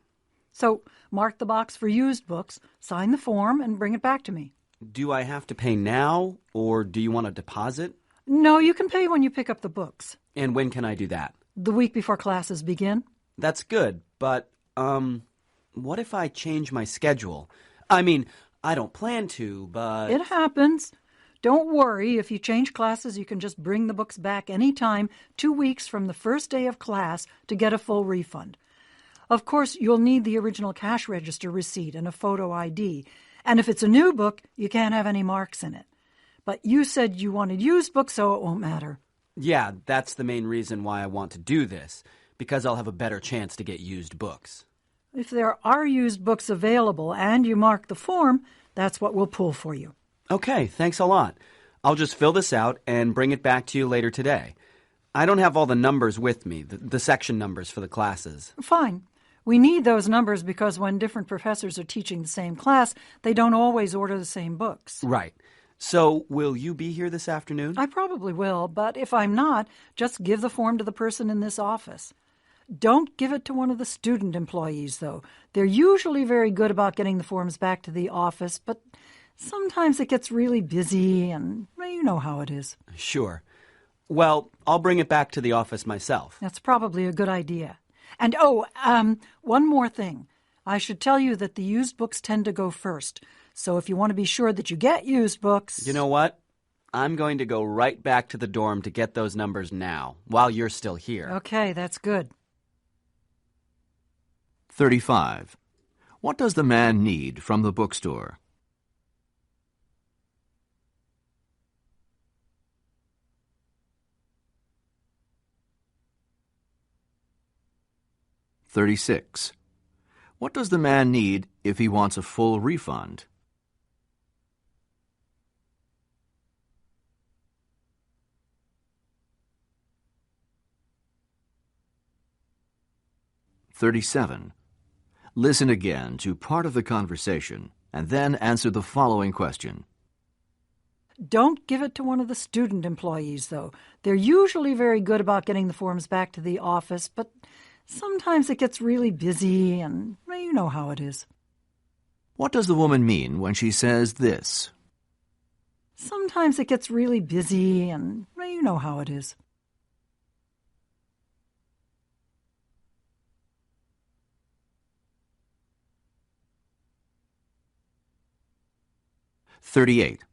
So mark the box for used books, sign the form, and bring it back to me. Do I have to pay now, or do you want a deposit? No, you can pay when you pick up the books. And when can I do that? The week before classes begin. That's good, but, what if I change my schedule? I mean, I don't plan to, but... It happens. Don't worry. If you change classes, you can just bring the books back anytime 2 weeks from the first day of class to get a full refund. Of course, you'll need the original cash register receipt and a photo ID. And if it's a new book, you can't have any marks in it. But you said you wanted used books, so it won't matter. Yeah, that's the main reason why I want to do this, because I'll have a better chance to get used books. If there are used books available and you mark the form, that's what we'll pull for you. Okay, thanks a lot. I'll just fill this out and bring it back to you later today. I don't have all the numbers with me, the section numbers for the classes. Fine. We need those numbers because when different professors are teaching the same class, they don't always order the same books. Right. So, will you be here this afternoon? I probably will, but if I'm not, just give the form to the person in this office. Don't give it to one of the student employees, though. They're usually very good about getting the forms back to the office, but sometimes it gets really busy, and you know how it is. Sure. Well, I'll bring it back to the office myself. That's probably a good idea. And, one more thing. I should tell you that the used books tend to go first. So if you want to be sure that you get used books... You know what? I'm going to go right back to the dorm to get those numbers now, while you're still here. Okay, that's good. 35. What does the man need from the bookstore? (36) What does the man need if he wants a full refund? (37) Listen again to part of the conversation and then answer the following question. Don't give it to one of the student employees, though. They're usually very good about getting the forms back to the office, but sometimes it gets really busy, and you know how it is. What does the woman mean when she says this? Sometimes it gets really busy, and you know how it is. (38)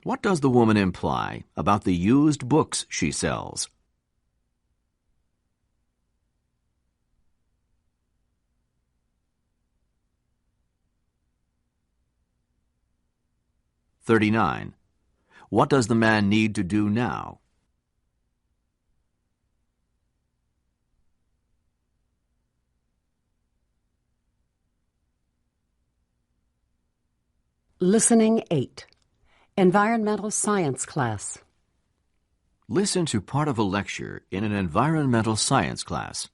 What does the woman imply about the used books she sells? (39) What does the man need to do now? Listening 8. Environmental Science Class. Listen to part of a lecture in an environmental science class.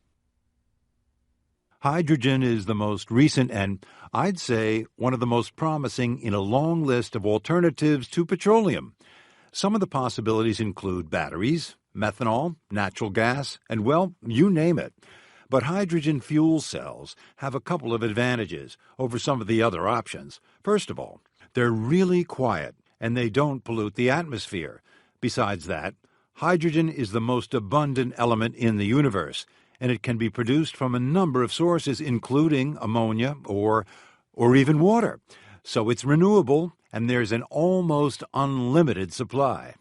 Hydrogen is the most recent and, I'd say, one of the most promising in a long list of alternatives to petroleum. Some of the possibilities include batteries, methanol, natural gas, and, well, you name it. But hydrogen fuel cells have a couple of advantages over some of the other options. First of all, they're really quiet, and they don't pollute the atmosphere. Besides that, Hydrogen is the most abundant element in the universe, and it can be produced from a number of sources, including ammonia or even water. So it's renewable, and there's an almost unlimited supply.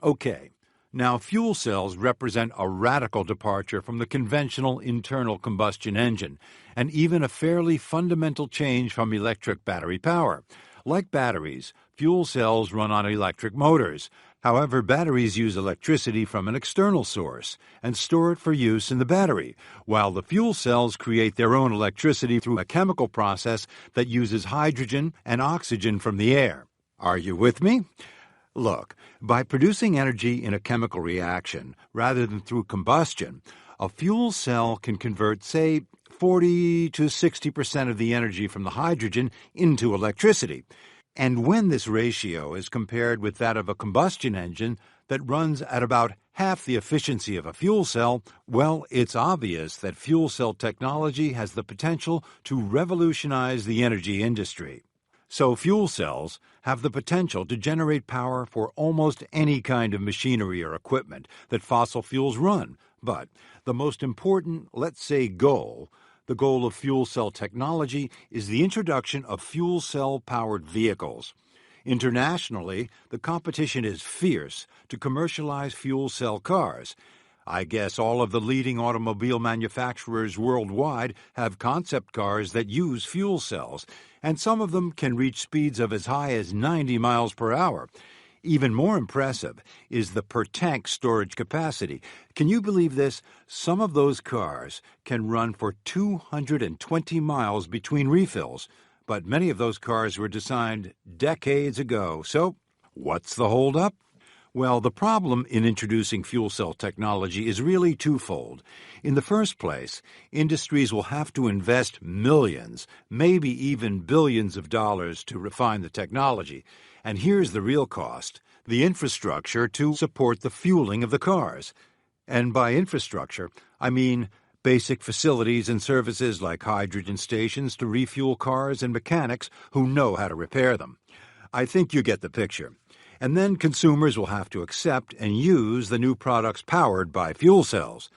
Okay, now fuel cells represent a radical departure from the conventional internal combustion engine, and even a fairly fundamental change from electric battery power. Like batteries, fuel cells run on electric motors. However, batteries use electricity from an external source and store it for use in the battery, while the fuel cells create their own electricity through a chemical process that uses hydrogen and oxygen from the air. Are you with me? Look, by producing energy in a chemical reaction rather than through combustion, a fuel cell can convert, say, 40 to 60% of the energy from the hydrogen into electricity. And when this ratio is compared with that of a combustion engine that runs at about half the efficiency of a fuel cell, well, it's obvious that fuel cell technology has the potential to revolutionize the energy industry. So fuel cells have the potential to generate power for almost any kind of machinery or equipment that fossil fuels run. But the most important, let's say, the goal of fuel cell technology is the introduction of fuel cell-powered vehicles. Internationally, the competition is fierce to commercialize fuel cell cars. I guess all of the leading automobile manufacturers worldwide have concept cars that use fuel cells, and some of them can reach speeds of as high as 90 miles per hour. Even more impressive is the per-tank storage capacity. Can you believe this? Some of those cars can run for 220 miles between refills, but many of those cars were designed decades ago. So, what's the holdup? Well, the problem in introducing fuel cell technology is really twofold. In the first place, industries will have to invest millions, maybe even billions of dollars to refine the technology. And here's the real cost: the infrastructure to support the fueling of the cars. And by infrastructure, I mean basic facilities and services like hydrogen stations to refuel cars and mechanics who know how to repair them. I think you get the picture. And then consumers will have to accept and use the new products powered by fuel cells.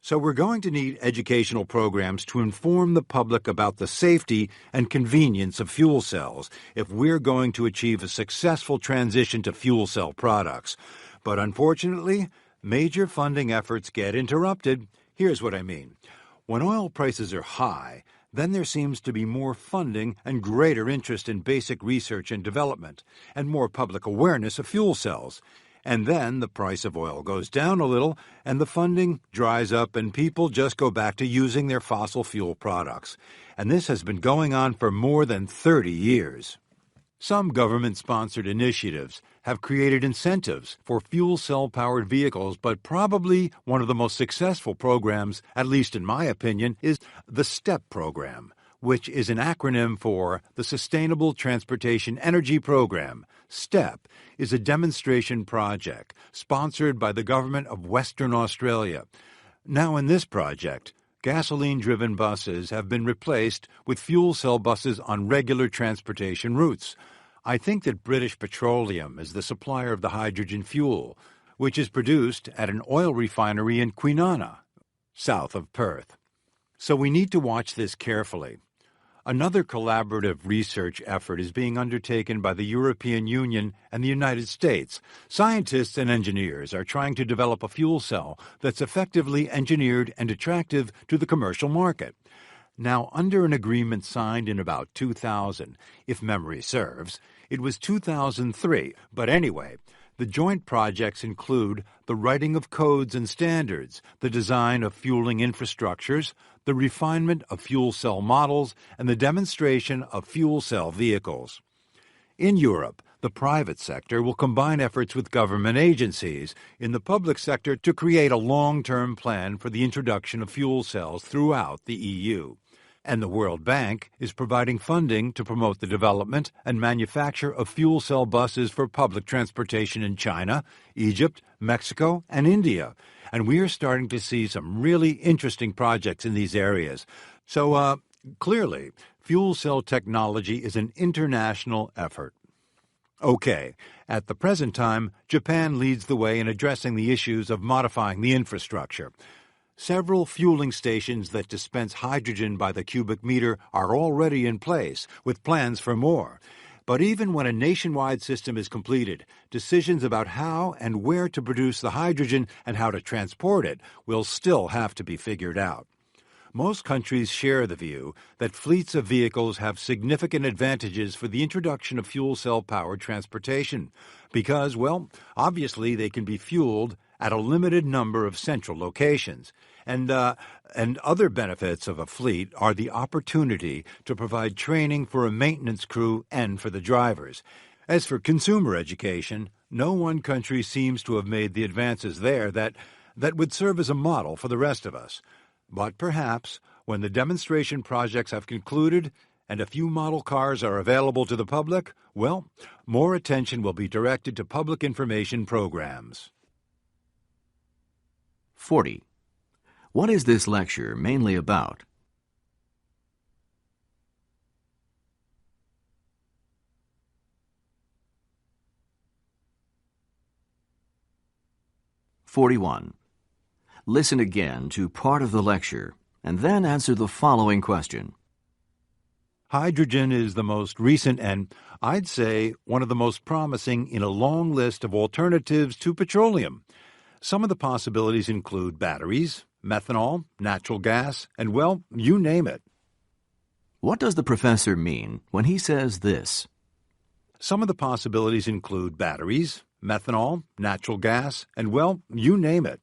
So we're going to need educational programs to inform the public about the safety and convenience of fuel cells if we're going to achieve a successful transition to fuel cell products. But unfortunately, major funding efforts get interrupted. Here's what I mean. When oil prices are high, then there seems to be more funding and greater interest in basic research and development, and more public awareness of fuel cells. And then the price of oil goes down a little, and the funding dries up, and people just go back to using their fossil fuel products. And this has been going on for more than 30 years. Some government-sponsored initiatives have created incentives for fuel cell-powered vehicles, but probably one of the most successful programs, at least in my opinion, is the STEP program, which is an acronym for the Sustainable Transportation Energy Program. STEP is a demonstration project sponsored by the government of Western Australia. Now, in this project, gasoline-driven buses have been replaced with fuel cell buses on regular transportation routes. I think that British Petroleum is the supplier of the hydrogen fuel, which is produced at an oil refinery in Kwinana, south of Perth. So we need to watch this carefully. Another collaborative research effort is being undertaken by the European Union and the United States. Scientists and engineers are trying to develop a fuel cell that's effectively engineered and attractive to the commercial market. Now, under an agreement signed in about 2000, if memory serves, it was 2003, but anyway, the joint projects include the writing of codes and standards, the design of fueling infrastructures, the refinement of fuel cell models, and the demonstration of fuel cell vehicles. In Europe, the private sector will combine efforts with government agencies in the public sector to create a long-term plan for the introduction of fuel cells throughout the EU. And the World Bank is providing funding to promote the development and manufacture of fuel cell buses for public transportation in China, Egypt, Mexico, and India. And we are starting to see some really interesting projects in these areas. So, clearly, fuel cell technology is an international effort. Okay, at the present time, Japan leads the way in addressing the issues of modifying the infrastructure. Several fueling stations that dispense hydrogen by the cubic meter are already in place, with plans for more. But even when a nationwide system is completed, decisions about how and where to produce the hydrogen and how to transport it will still have to be figured out. Most countries share the view that fleets of vehicles have significant advantages for the introduction of fuel cell-powered transportation because, well, obviously they can be fueled at a limited number of central locations. And other benefits of a fleet are the opportunity to provide training for a maintenance crew and for the drivers. As for consumer education, no one country seems to have made the advances there that would serve as a model for the rest of us. But perhaps, when the demonstration projects have concluded and a few model cars are available to the public, well, more attention will be directed to public information programs. 40. What is this lecture mainly about? (41) Listen again to part of the lecture and then answer the following question. Hydrogen is the most recent and, I'd say, one of the most promising in a long list of alternatives to petroleum. Some of the possibilities include batteries, methanol, natural gas, and, well, you name it. What does the professor mean when he says this? Some of the possibilities include batteries, methanol, natural gas, and, well, you name it.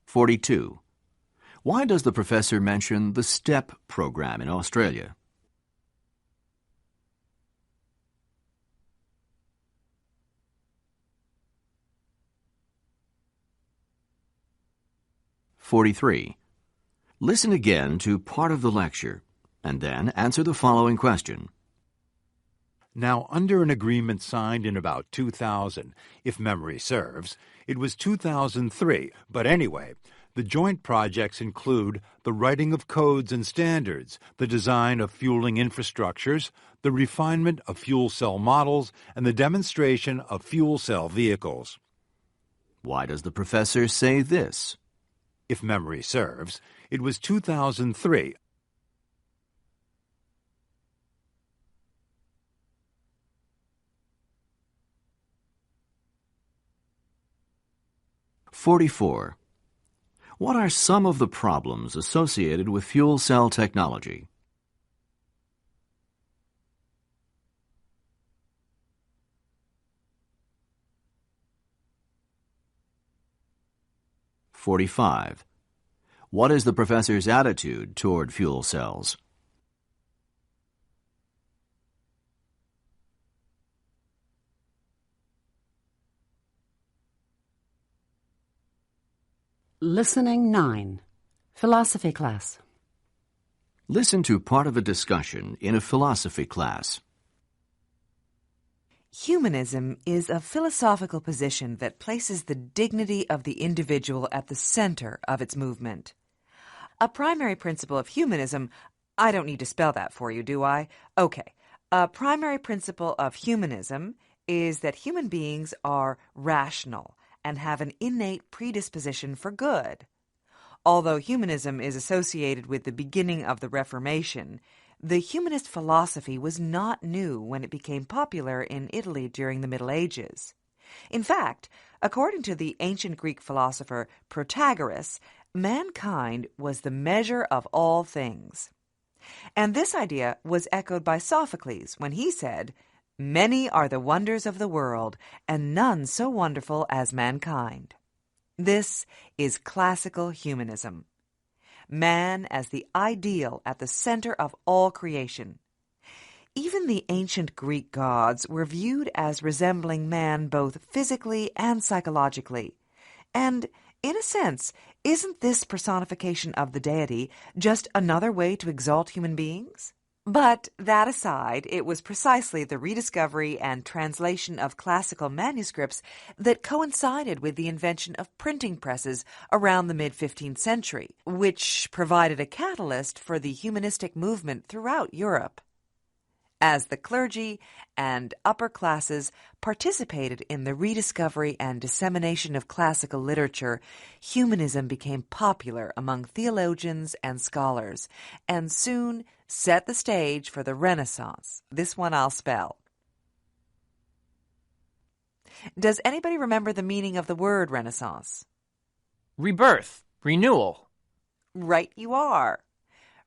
(42) Why does the professor mention the STEP program in Australia? (43) Listen again to part of the lecture and then answer the following question. Now, under an agreement signed in about 2000, if memory serves, it was 2003, but anyway, the joint projects include the writing of codes and standards, the design of fueling infrastructures, the refinement of fuel cell models, and the demonstration of fuel cell vehicles. Why does the professor say this? If memory serves, it was 2003. (44) What are some of the problems associated with fuel cell technology? (45) What is the professor's attitude toward fuel cells? Listening 9. Philosophy class. Listen to part of a discussion in a philosophy class. Humanism is a philosophical position that places the dignity of the individual at the center of its movement. A primary principle of humanism, I don't need to spell that for you, do I? Okay. A primary principle of humanism is that human beings are rational and have an innate predisposition for good. Although humanism is associated with the beginning of the Reformation, the humanist philosophy was not new when it became popular in Italy during the Middle Ages. In fact, according to the ancient Greek philosopher Protagoras, mankind was the measure of all things. And this idea was echoed by Sophocles when he said, "Many are the wonders of the world, and none so wonderful as mankind." This is classical humanism. Man as the ideal at the center of all creation. Even the ancient Greek gods were viewed as resembling man both physically and psychologically. And, in a sense, isn't this personification of the deity just another way to exalt human beings? But that aside, it was precisely the rediscovery and translation of classical manuscripts that coincided with the invention of printing presses around the mid-15th century, which provided a catalyst for the humanistic movement throughout Europe. As the clergy and upper classes participated in the rediscovery and dissemination of classical literature, humanism became popular among theologians and scholars, and soon set the stage for the Renaissance. This one I'll spell. Does anybody remember the meaning of the word Renaissance? Rebirth, renewal. Right you are.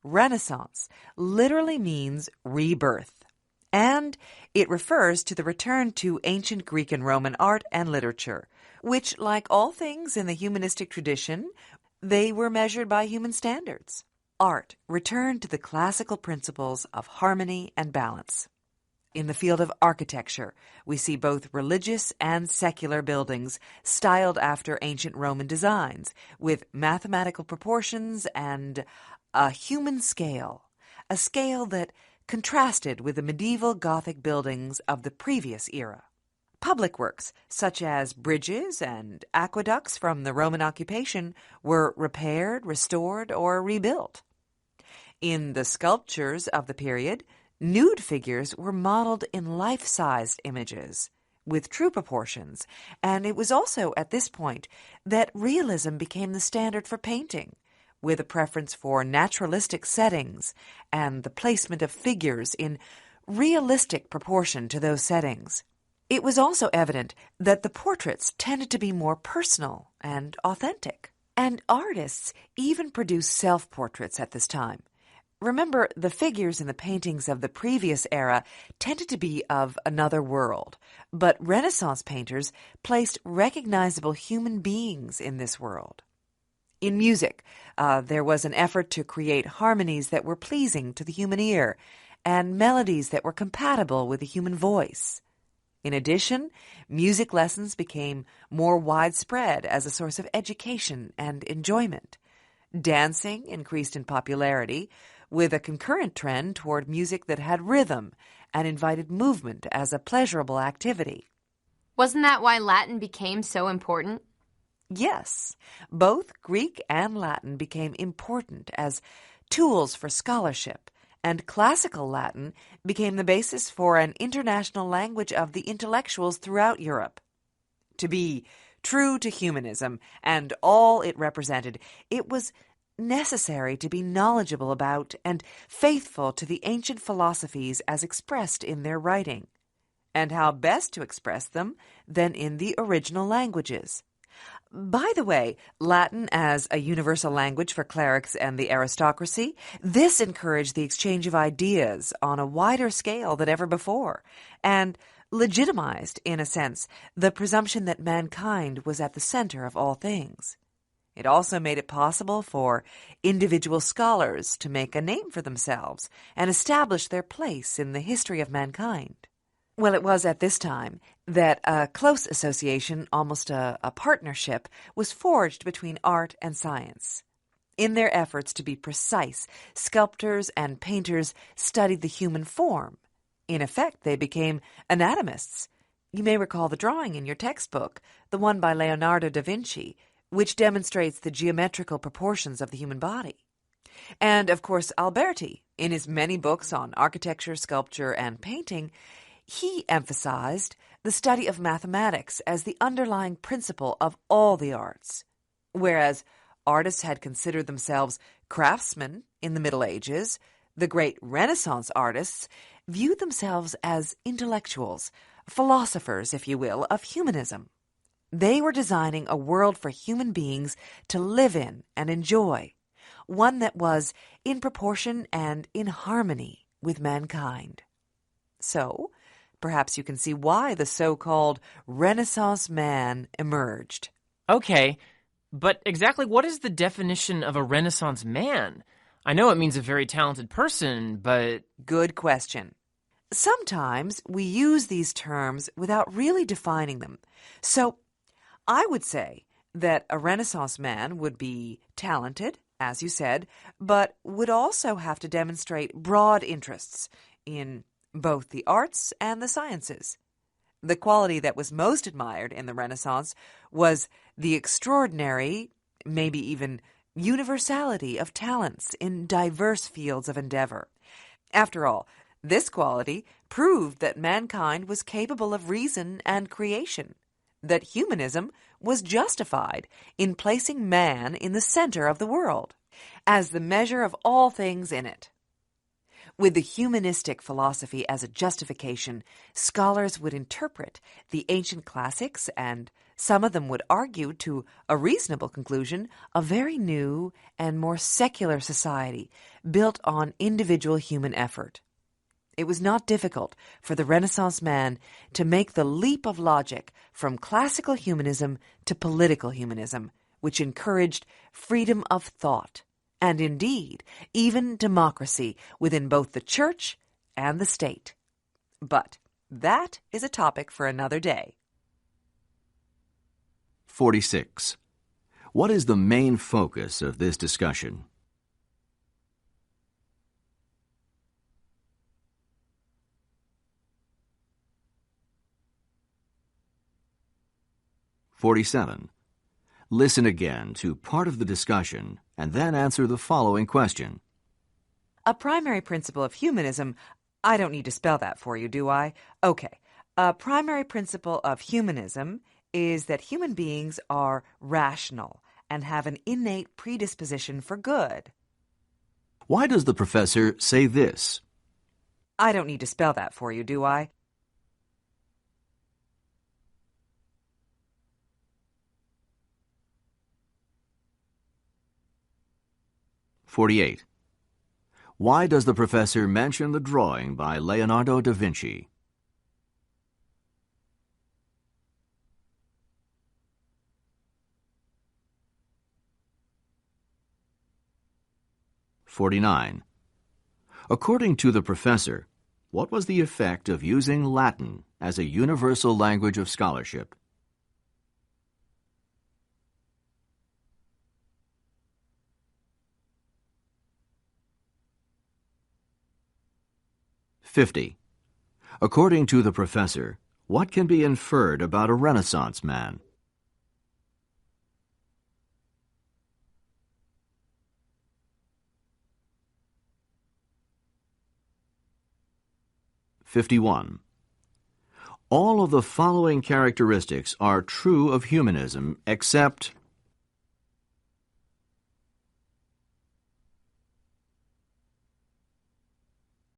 Renaissance literally means rebirth, and it refers to the return to ancient Greek and Roman art and literature, which, like all things in the humanistic tradition, they were measured by human standards. Art returned to the classical principles of harmony and balance. In the field of architecture, we see both religious and secular buildings styled after ancient Roman designs, with mathematical proportions and a human scale, a scale that contrasted with the medieval Gothic buildings of the previous era. Public works, such as bridges and aqueducts from the Roman occupation, were repaired, restored, or rebuilt. In the sculptures of the period, nude figures were modeled in life-sized images with true proportions, and it was also at this point that realism became the standard for painting, with a preference for naturalistic settings and the placement of figures in realistic proportion to those settings. It was also evident that the portraits tended to be more personal and authentic, and artists even produced self-portraits at this time. Remember, the figures in the paintings of the previous era tended to be of another world, but Renaissance painters placed recognizable human beings in this world. In music, there was an effort to create harmonies that were pleasing to the human ear and melodies that were compatible with the human voice. In addition, music lessons became more widespread as a source of education and enjoyment. Dancing increased in popularity, with a concurrent trend toward music that had rhythm and invited movement as a pleasurable activity. Wasn't that why Latin became so important? Yes, both Greek and Latin became important as tools for scholarship, and classical Latin became the basis for an international language of the intellectuals throughout Europe. To be true to humanism and all it represented, it was necessary to be knowledgeable about and faithful to the ancient philosophies as expressed in their writing. And how best to express them than in the original languages? By the way, Latin as a universal language for clerics and the aristocracy, this encouraged the exchange of ideas on a wider scale than ever before, and legitimized, in a sense, the presumption that mankind was at the center of all things. It also made it possible for individual scholars to make a name for themselves and establish their place in the history of mankind. Well, it was at this time that a close association, almost a partnership, was forged between art and science. In their efforts to be precise, sculptors and painters studied the human form. In effect, they became anatomists. You may recall the drawing in your textbook, the one by Leonardo da Vinci, which demonstrates the geometrical proportions of the human body. And, of course, Alberti, in his many books on architecture, sculpture, and painting, he emphasized the study of mathematics as the underlying principle of all the arts, whereas artists had considered themselves craftsmen in the Middle Ages. The great Renaissance artists viewed themselves as intellectuals, philosophers, if you will, of humanism. They were designing a world for human beings to live in and enjoy, one that was in proportion and in harmony with mankind. So, perhaps you can see why the so-called Renaissance man emerged. Okay, but exactly what is the definition of a Renaissance man? I know it means a very talented person, but... Good question. Sometimes we use these terms without really defining them. So, I would say that a Renaissance man would be talented, as you said, but would also have to demonstrate broad interests in both the arts and the sciences. The quality that was most admired in the Renaissance was the extraordinary, maybe even universality of talents in diverse fields of endeavor. After all, this quality proved that mankind was capable of reason and creation, that humanism was justified in placing man in the center of the world, as the measure of all things in it. With the humanistic philosophy as a justification, scholars would interpret the ancient classics, and some of them would argue to a reasonable conclusion, a very new and more secular society built on individual human effort. It was not difficult for the Renaissance man to make the leap of logic from classical humanism to political humanism, which encouraged freedom of thought, and indeed, even democracy within both the church and the state. But that is a topic for another day. 46. What is the main focus of this discussion? Listen again to part of the discussion and then answer the following question. A primary principle of humanism, I don't need to spell that for you, do I? Okay. A primary principle of humanism is that human beings are rational and have an innate predisposition for good. Why does the professor say this? I don't need to spell that for you, do I? 48. Why does the professor mention the drawing by Leonardo da Vinci? According to the professor, what was the effect of using Latin as a universal language of scholarship? According to the professor, what can be inferred about a Renaissance man? All of the following characteristics are true of humanism except